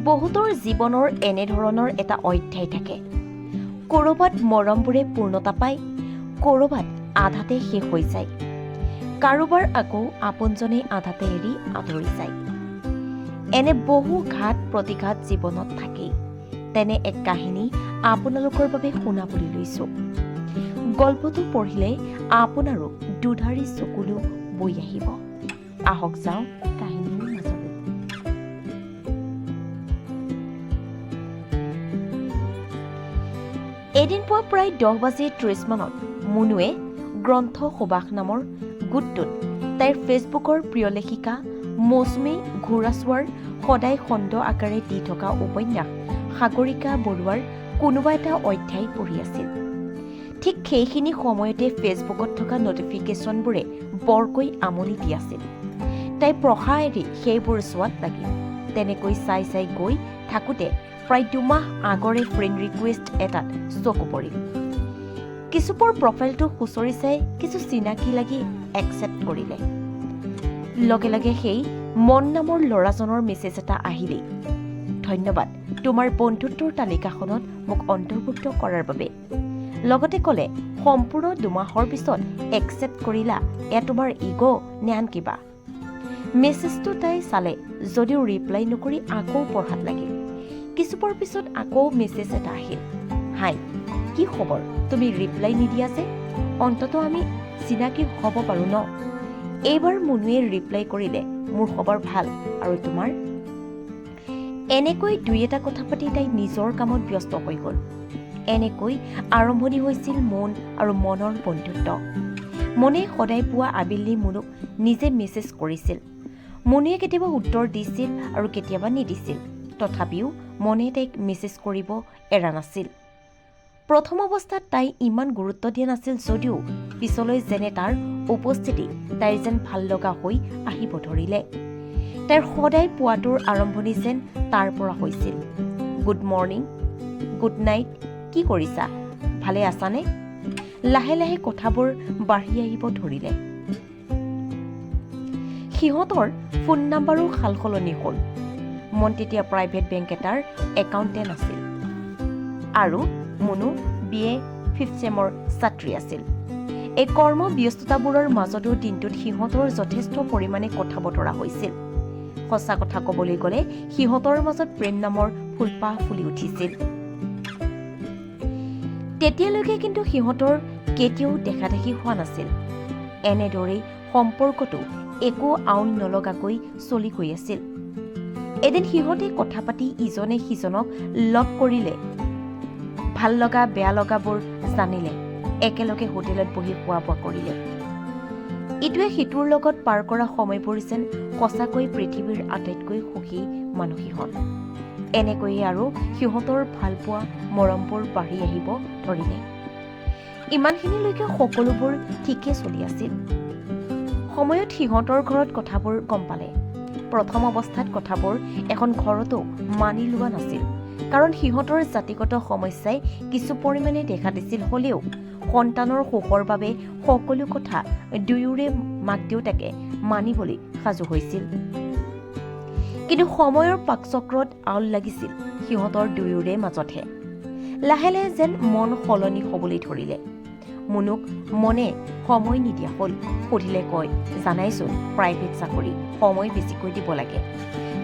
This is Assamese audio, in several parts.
বহুতৰ জীৱনৰ এনেধৰণৰ এটা অধ্যায় থাকে। ক'ৰবাত মৰমবোৰে পূৰ্ণতা পায়, ক'ৰবাত আধাতে শেষ হৈ যায়, কাৰোবাৰ আকৌ আপোনজনে আধাতে এৰি আঁতৰি যায়। এনে বহু ঘাত প্ৰতিঘাত জীৱনত থাকেই। তেনে এক কাহিনী আপোনালোকৰ বাবে শুনাবলৈ লৈছোঁ। গল্পটো পঢ়িলে আপোনাৰো দুধাৰি চকুলো বৈ আহিব। আহক যাওঁ কাহিনীৰ মাজলৈ। এদিন পুৱা প্ৰায় 10:30 মানত মুনুৱে গ্ৰন্থ সুবাস নামৰ গোটটোত তাইৰ ফেচবুকৰ প্ৰিয় লেখিকা মৌচুমী ঘোঁৰাচোৱাৰ সদায় খণ্ড আকাৰে দি থকা উপন্যাস সাগৰিকা বৰুৱাৰ কোনোবা এটা অধ্যায় পঢ়ি আছিল। ঠিক সেইখিনি সময়তে ফেচবুকত থকা নটিফিকেশ্যনবোৰে বৰকৈ আমনি দি আছিল। তাই পঢ়া এৰি সেইবোৰ চোৱাত লাগিল। তেনেকৈ চাই চাই গৈ থাকোঁতে প্ৰায় 2 মাহ আগৰে ফ্ৰেণ্ড ৰিকুৱেষ্ট এটাত চকু পৰিল। কিছুপৰ প্ৰফাইলটো খুচৰি চাই কিছু চিনাকি লাগি একচেপ্ট কৰিলে। লগে লগে সেই মন নামৰ ল'ৰাজনৰ মেছেজ এটা আহিলেই, ধন্যবাদ তোমাৰ বন্ধুত্বৰ তালিকাখনত মোক অন্তৰ্ভুক্ত কৰাৰ বাবে। লগতে ক'লে, সম্পূৰ্ণ 2 মাহৰ পিছত একচেপ্ট কৰিলা, এয়া তোমাৰ ইগ' নে আন কিবা? মেছেজটো তাই চালে যদিও ৰিপ্লাই নকৰি আকৌ পঢ়াত লাগিল। কিছুপৰ পিছত আকৌ মেছেজ এটা আহিল, হাই কি খবৰ, তুমি ৰিপ্লাই নিদিয়া যে? অন্ততঃ আমি চিনাকি হ'ব পাৰোঁ ন? এইবাৰ মুনুৱে ৰিপ্লাই কৰিলে, মোৰ খবৰ ভাল, আৰু তোমাৰ? এনেকৈ 2-এটা কথা পাতি তাই নিজৰ কামত ব্যস্ত হৈ গ'ল। এনেকৈ আৰম্ভণি হৈছিল মন আৰু মনৰ বন্ধুত্ব। মনে সদায় পুৱা আবেলি মুনুক নিজে মেছেজ কৰিছিল। মুনুৱে কেতিয়াবা উত্তৰ দিছিল আৰু কেতিয়াবা নিদিছিল। তথাপিও মনে তাইক মেছেজ কৰিব এৰা নাছিল। প্ৰথম অৱস্থাত তাই ইমান গুৰুত্ব দিয়া নাছিল যদিও পিছলৈ যেনে তাৰ উপস্থিতি তাইৰ যেন ভাল লগা হৈ আহিব ধৰিলে। তাইৰ সদায় পুৱাটোৰ আৰম্ভণি যেন তাৰ পৰা হৈছিল। গুড মৰ্ণিং, গুড নাইট, কি কৰিছা, ভালে আছানে? লাহে লাহে কথাবোৰ বাঢ়ি আহিব ধৰিলে। সিহঁতৰ ফোন নাম্বাৰো সালসলনি হ'ল। মন তেতিয়া প্ৰাইভেট বেংক এটাৰ একাউণ্টেণ্ট আছিল আৰু মুনু BA 5th চেমৰ ছাত্ৰী আছিল। এই কৰ্ম ব্যস্ততাবোৰৰ মাজতো দিনটোত সিহঁতৰ যথেষ্ট পৰিমাণে কথা বতৰা হৈছিল। সঁচা কথা ক'বলৈ গ'লে সিহঁতৰ মাজত প্ৰেম নামৰ ফুলপাহ ফুলি উঠিছিল। তেতিয়ালৈকে কিন্তু সিহঁতৰ কেতিয়াও দেখাদেখি হোৱা নাছিল। এনেদৰেই সম্পৰ্কটো একো আউল নলগাকৈ চলি গৈ আছিল। এদিন সিহঁতে কথা পাতি ইজনে সিজনক লগ কৰিলে, ভাল লগা বেয়া লগাবোৰ জানিলে, একেলগে হোটেলত বহি খোৱা বোৱা কৰিলে। ইটোৱে সিটোৰ লগত পাৰ কৰা সময়বোৰ যেন সঁচাকৈ পৃথিৱীৰ আটাইতকৈ সুখী মানুহ সিহঁত। এনেকৈয়ে আৰু সিহঁতৰ ভালপোৱা মৰমবোৰ বাঢ়ি আহিব ধৰিলে। ইমানখিনিলৈকে সকলোবোৰ ঠিকে চলি আছিল। সময়ত সিহঁতৰ ঘৰত কথাবোৰ গম পালে। প্ৰথম অৱস্থাত কথাবোৰ এখন ঘৰতো মানি লোৱা নাছিল, কাৰণ সিহঁতৰ জাতিগত সমস্যাই কিছু পৰিমাণে দেখা দিছিল। হ'লেও সন্তানৰ সুখৰ বাবে সকলো কথা দুয়োৰে মাক দেউতাকে মানিবলৈ সাজু হৈছিল। কিন্তু সময়ৰ পাকচক্ৰত আউল লাগিছিল সিহঁতৰ দুয়োৰে মাজতহে। লাহে লাহে যেন মন সলনি হ'বলৈ ধৰিলে। মুনুক মনে সময় নিদিয়া হ'ল। সুধিলে কয়, জানাইচোন প্ৰাইভেট চাকৰি, সময় বেছিকৈ দিব লাগে।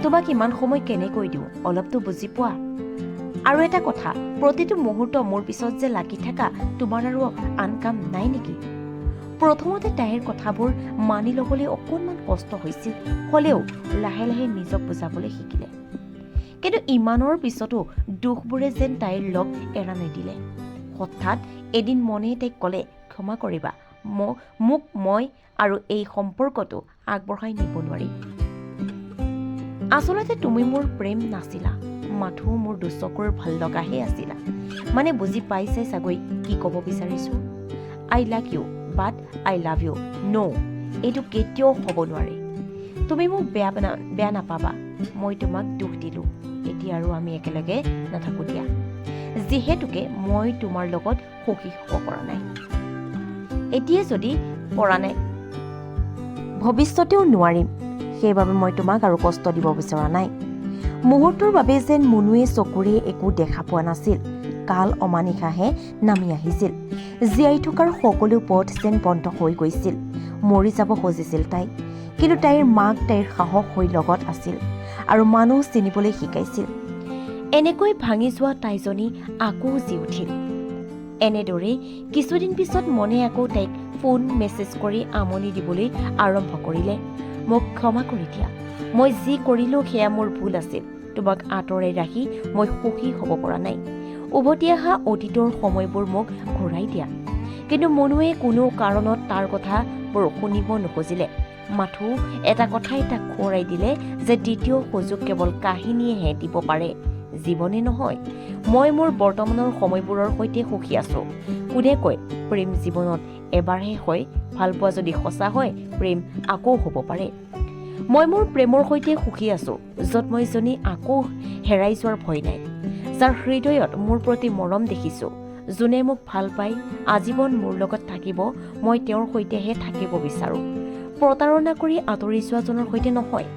তোমাক ইমান সময় কেনেকৈ দিওঁ, অলপতো বুজি পোৱা। আৰু এটা কথা, প্ৰতিটো মুহূৰ্ত মোৰ পিছত যে লাগি থাকা, তোমাৰ আৰু আন কাম নাই নেকি? প্ৰথমতে তাইৰ কথাবোৰ মানি ল'বলৈ অকণমান কষ্ট হৈছিল। হ'লেও লাহে লাহে নিজক বুজাবলৈ শিকিলে। কিন্তু ইমানৰ পিছতো দুখবোৰে যেন তাইৰ লগ এৰা নিদিলে। হঠাৎ এদিন মনে তাইক ক'লে, ক্ষমা কৰিবা, মোক মই আৰু এই সম্পৰ্কটো আগবঢ়াই নিব নোৱাৰিম। আচলতে তুমি মোৰ প্ৰেম নাছিলা, মাথো মোৰ দুচকুৰ ভাল লগাহে আছিলা। মানে বুজি পাইছে চাগৈ কি ক'ব বিচাৰিছো। I like you but I love you ন', এইটো কেতিয়াও হ'ব নোৱাৰে। তুমি মোক বেয়া নাপাবা, মই তোমাক দুখ দিলোঁ। এতিয়া আৰু আমি একেলগে নাথাকোঁ দিয়া, যিহেতুকে মই তোমাৰ লগত সুখী হ'ব পৰা নাই। এতিয়া যদি পৰা নাই, ভৱিষ্যতেও নোৱাৰিম। সেইবাবে মই তোমাক আৰু কষ্ট দিব বিচৰা নাই। মুহূৰ্তৰ বাবে যেন মুনুৱে চকুৰে একো দেখা পোৱা নাছিল। কাল অমানিশাহে নামি আহিছিল। জীয়াই থকাৰ সকলো পথ যেন বন্ধ হৈ গৈছিল। মৰি যাব খুজিছিল তাই, কিন্তু তাইৰ মাক তাইৰ সাহস হৈ লগত আছিল আৰু মানুহ চিনিবলৈ শিকাইছিল। এনেকৈ ভাঙি যোৱা তাইজনী আকৌ জি উঠিল। এনেদৰেই কিছুদিন পিছত মনে আকৌ তাইক ফোন মেছেজ কৰি আমনি দিবলৈ আৰম্ভ কৰিলে। মোক ক্ষমা কৰি দিয়া, মই যি কৰিলোঁ সেয়া মোৰ ভুল আছিল। তোমাক আঁতৰাই ৰাখি মই সুখী হ'ব পৰা নাই। উভতি অহা অতীতৰ সময়বোৰ মোক ঘূৰাই দিয়া। কিন্তু মুনুৱে কোনো কাৰণত তাৰ কথাবোৰ শুনিব নুখুজিলে। মাথো এটা কথাই তাক সোঁৱৰাই দিলে যে দ্বিতীয় সুযোগ কেৱল কাহিনীয়েহে দিব পাৰে, জীৱনে নহয়। মই মোৰ বৰ্তমানৰ সময়বোৰৰ সৈতে সুখী আছোঁ। কোনে কয় প্ৰেম জীৱনত এবাৰহে হয়? ভালপোৱা যদি সঁচা হয়, প্ৰেম আকৌ হ'ব পাৰে। মই মোৰ প্ৰেমৰ সৈতে সুখী আছোঁ, য'ত মই জনী আকৌ হেৰাই যোৱাৰ ভয় নাই। যাৰ হৃদয়ত মোৰ প্ৰতি মৰম দেখিছোঁ, যোনে মোক ভাল পায়, আজীৱন মোৰ লগত থাকিব, মই তেওঁৰ সৈতেহে থাকিব বিচাৰোঁ। প্ৰতাৰণা কৰি আঁতৰি যোৱাজনৰ সৈতে নহয়।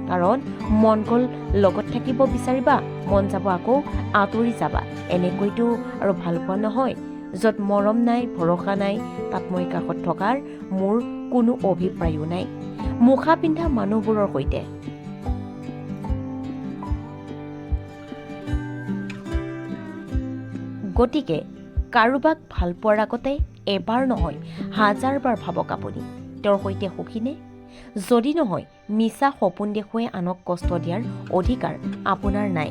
কাৰণ মন গ'ল লগত থাকিব বিচাৰিবা, মন যাব আকৌ আঁতৰি যাবা। এনেকৈতো আৰু ভাল পোৱা নহয়। য'ত মৰম নাই, ভৰসা নাই, তাত মই কাষত থকাৰ মোৰ কোনো অভিপ্ৰায়ো নাই। মুখা পিন্ধা মানুহবোৰৰ সৈতে। গতিকে কাৰোবাক ভাল পোৱাৰ আগতে এবাৰ নহয় 1000 বাৰ ভাবক আপুনি তেওঁৰ সৈতে সুখীনে? যদি নহয়, মিছা সপোন দেখুৱাই আনক কষ্ট দিয়াৰ অধিকাৰ আপোনাৰ নাই।